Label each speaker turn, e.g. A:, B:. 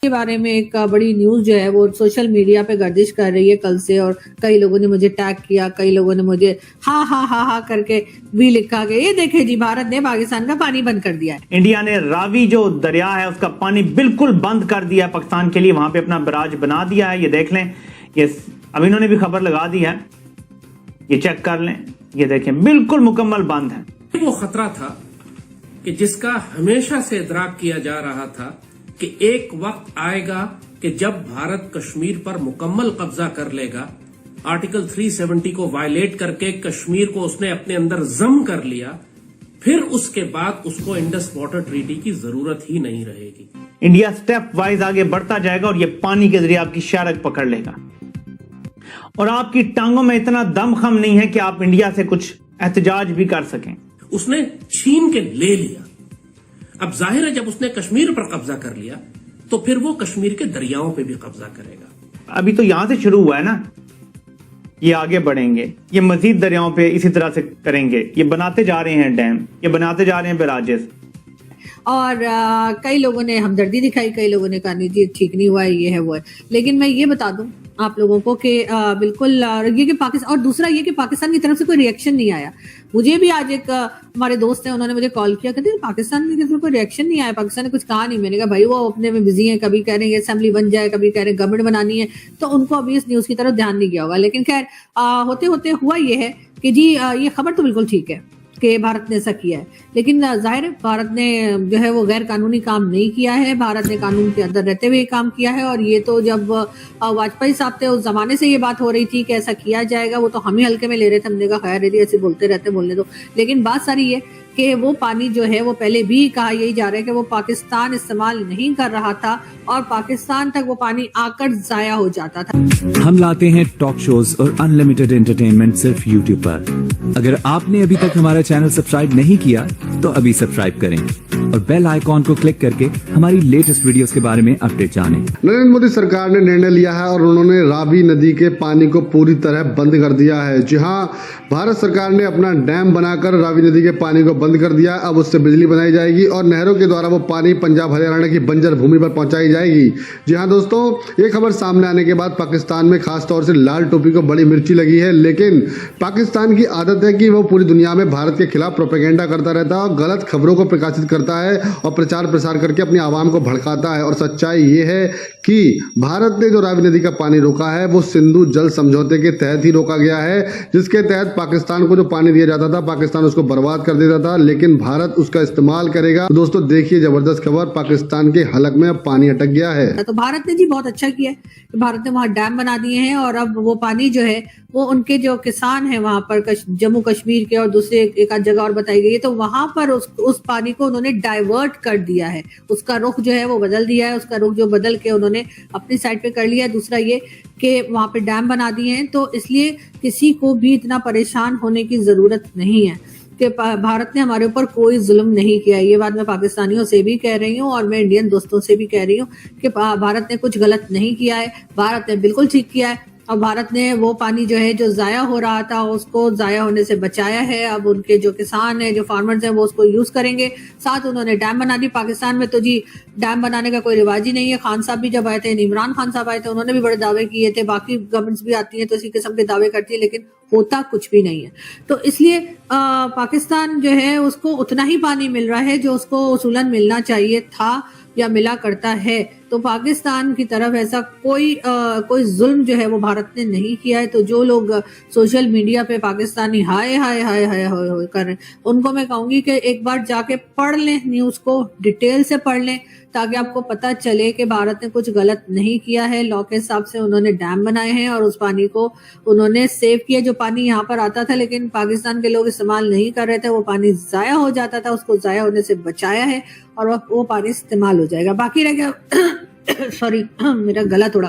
A: کے بارے میں ایک بڑی نیوز جو ہے وہ سوشل میڈیا پہ گردش کر رہی ہے کل سے، اور کئی لوگوں نے مجھے ٹیگ کیا، کئی لوگوں نے مجھے ہاں ہاں ہاں ہاں کر کے بھی لکھا گیا۔ یہ دیکھیں جی، بھارت نے پاکستان کا پانی بند کر دیا ہے۔
B: انڈیا نے راوی جو دریا ہے اس کا پانی بالکل بند کر دیا ہے پاکستان کے لیے، وہاں پہ اپنا براج بنا دیا ہے۔ یہ دیکھ لیں، یہ اب انہوں نے بھی خبر لگا دی ہے، یہ چیک کر لیں، یہ دیکھیں بالکل مکمل بند ہے۔
C: وہ خطرہ تھا کہ جس کا ہمیشہ سے ادراک کیا جا رہا تھا کہ ایک وقت آئے گا کہ جب بھارت کشمیر پر مکمل قبضہ کر لے گا، آرٹیکل 370 کو وائلیٹ کر کے کشمیر کو اس نے اپنے اندر ضم کر لیا، پھر اس کے بعد اس کو انڈس واٹر ٹریٹی کی ضرورت ہی نہیں رہے گی۔
B: انڈیا سٹیپ وائز آگے بڑھتا جائے گا اور یہ پانی کے ذریعے آپ کی شارک پکڑ لے گا، اور آپ کی ٹانگوں میں اتنا دم خم نہیں ہے کہ آپ انڈیا سے کچھ احتجاج بھی کر سکیں۔
C: اس نے چھین کے لے لیا۔ اب ظاہر ہے جب اس نے کشمیر پر قبضہ کر لیا تو پھر وہ کشمیر کے دریاؤں پہ بھی قبضہ کرے گا۔
B: ابھی تو یہاں سے شروع ہوا ہے نا، یہ آگے بڑھیں گے، یہ مزید دریاؤں پہ اسی طرح سے کریں گے، یہ بناتے جا رہے ہیں ڈیم، یہ بناتے جا رہے ہیں بیراجز۔
A: اور کئی لوگوں نے ہمدردی دکھائی، کئی لوگوں نے کہا نہیں جی ٹھیک نہیں ہوا ہے، یہ ہے وہ ہے۔ لیکن میں یہ بتا دوں آپ لوگوں کو کہ بالکل یہ کہ پاکستان، اور دوسرا یہ کہ پاکستان کی طرف سے کوئی ریئیکشن نہیں آیا۔ مجھے بھی آج ایک ہمارے دوست ہیں، انہوں نے مجھے کال کیا، کہتے ہیں پاکستان کی طرف کوئی ریئیکشن نہیں آیا، پاکستان نے کچھ کہا نہیں۔ میں نے کہا بھائی وہ اپنے میں بزی ہیں، کبھی کہہ رہے ہیں اسمبلی بن جائے، کبھی کہہ رہے ہیں گورنمنٹ بنانی ہے، تو ان کو ابھی اس نیوز کی طرف دھیان نہیں گیا ہوگا۔ لیکن خیر ہوتے ہوتے ہوا یہ ہے کہ جی یہ خبر تو بالکل ٹھیک ہے کہ بھارت نے ایسا کیا ہے، لیکن ظاہر ہے بھارت نے جو ہے وہ غیر قانونی کام نہیں کیا ہے، بھارت نے قانون کے اندر رہتے ہوئے کام کیا ہے۔ اور یہ تو جب واجپئی صاحب تھے اس زمانے سے یہ بات ہو رہی تھی کہ ایسا کیا جائے گا، وہ تو ہم ہی ہلکے میں لے رہے تھے، ہم نے کہا خیر ہے ایسے بولتے رہتے بولنے دو۔ لیکن بات ساری یہ کہ وہ پانی جو ہے وہ پہلے بھی کہا یہی جا رہا ہے کہ وہ پاکستان استعمال نہیں کر رہا تھا، اور پاکستان تک وہ پانی آ کر ضائع ہو جاتا تھا۔
D: ہم لاتے ہیں ٹاک شوز اور انلمیٹڈ انٹرٹینمنٹ صرف یوٹیوب پر۔ اگر آپ نے ابھی تک ہمارا چینل سبسکرائب نہیں کیا تو ابھی سبسکرائب کریں اور بیل آئیکن کو کلک کر کے ہماری لیٹسٹ ویڈیوز کے بارے میں اپڈیٹ جانیں۔
E: نریندر مودی سرکار نے نرنے لیا ہے اور انہوں نے راوی ندی کے پانی کو پوری طرح بند کر دیا ہے۔ جی ہاں، بھارت سرکار نے اپنا ڈیم بنا کر راوی ندی کے پانی کو بند کر دیا۔ اب اس سے بجلی بنائی جائے گی اور نہروں کے دوارا وہ پانی پنجاب ہریانہ کی بنجر بھومی پر پہنچائی جائے گی۔ جی ہاں دوستوں، یہ خبر سامنے آنے کے بعد پاکستان میں خاص طور سے لال ٹوپی کو بڑی مرچی لگی ہے، لیکن پاکستان کی عادت ہے کہ وہ پوری دنیا میں بھارت کے خلاف پروپیگنڈا کرتا رہتا ہے اور غلط خبروں کو پرکاشت کرتا ہے اور پرچار پرسار کر کے اپنی عوام کو بھڑکاتا ہے۔ اور سچائی یہ ہے کہ بھارت نے جو راوی ندی کا پانی روکا ہے وہ سندھو جل سمجھوتے کے تحت ہی روکا گیا ہے، جس کے تحت پاکستان کو جو پانی دیا جاتا تھا پاکستان اس کو برباد کر دیتا تھا، لیکن بھارت اس کا استعمال کرے گا۔ دوستوں دیکھیے زبردست خبر، پاکستان کے حلق میں اب پانی اٹک گیا ہے۔
A: تو بھارت نے جی بہت اچھا کیا ہے کہ بھارت نے وہاں ڈیم بنا دیے ہیں، اور اب وہ پانی جو ہے وہ ان کے جو کسان ہیں وہاں پر جموں کشمیر کے اور دوسرے ایک آدھ جگہ اور بتائی گئی ہے، تو وہاں پر اس پانی کو انہوں نے ڈائیورٹ کر دیا ہے، اس کا رخ جو ہے وہ بدل دیا ہے، اس کا رخ جو بدل کے انہوں نے اپنی سائڈ پہ کر لیا ہے۔ دوسرا یہ کہ وہاں پہ ڈیم بنا دیے ہیں، تو اس لیے کسی کو بھی اتنا پریشان ہونے کی ضرورت نہیں ہے کہ بھارت نے ہمارے اوپر کوئی ظلم نہیں کیا۔ یہ بات میں پاکستانیوں سے بھی کہہ رہی ہوں اور میں انڈین دوستوں سے بھی کہہ رہی ہوں کہ بھارت نے کچھ غلط نہیں کیا ہے، بھارت نے بالکل ٹھیک کیا ہے، اور بھارت نے وہ پانی جو ہے جو ضائع ہو رہا تھا اس کو ضائع ہونے سے بچایا ہے۔ اب ان کے جو کسان ہیں، جو فارمرز ہیں، وہ اس کو یوز کریں گے۔ ساتھ انہوں نے ڈیم بنا دی۔ پاکستان میں تو جی ڈیم بنانے کا کوئی رواج ہی نہیں ہے۔ خان صاحب بھی جب آئے تھے، عمران خان صاحب آئے تھے، انہوں نے بھی بڑے دعوے کیے تھے، باقی گورنمنٹس بھی آتی ہیں تو اسی قسم کے دعوے کرتی ہیں، لیکن ہوتا کچھ بھی نہیں ہے۔ تو اس لیے پاکستان جو ہے اس کو اتنا ہی پانی مل رہا ہے جو اس کو اصولاً ملنا چاہیے تھا یا ملا کرتا ہے۔ تو پاکستان کی طرف ایسا کوئی ظلم جو ہے وہ بھارت نے نہیں کیا ہے۔ تو جو لوگ سوشل میڈیا پہ پاکستانی ہائے ہائے ہائے ہائے ہائے کر رہے ہیں، ان کو میں کہوں گی کہ ایک بار جا کے پڑھ لیں، نیوز کو ڈیٹیل سے پڑھ لیں، تاکہ آپ کو پتہ چلے کہ بھارت نے کچھ غلط نہیں کیا ہے۔ لا کے حساب سے انہوں نے ڈیم بنائے ہیں اور اس پانی کو انہوں نے سیو کیا۔ جو پانی یہاں پر آتا تھا لیکن پاکستان کے لوگ استعمال نہیں کر رہے تھے، وہ پانی ضائع ہو جاتا تھا، اس کو ضائع ہونے سے بچایا ہے اور وہ پانی استعمال ہو جائے گا۔ باقی رہ گیا سوری میرا گلا تھوڑا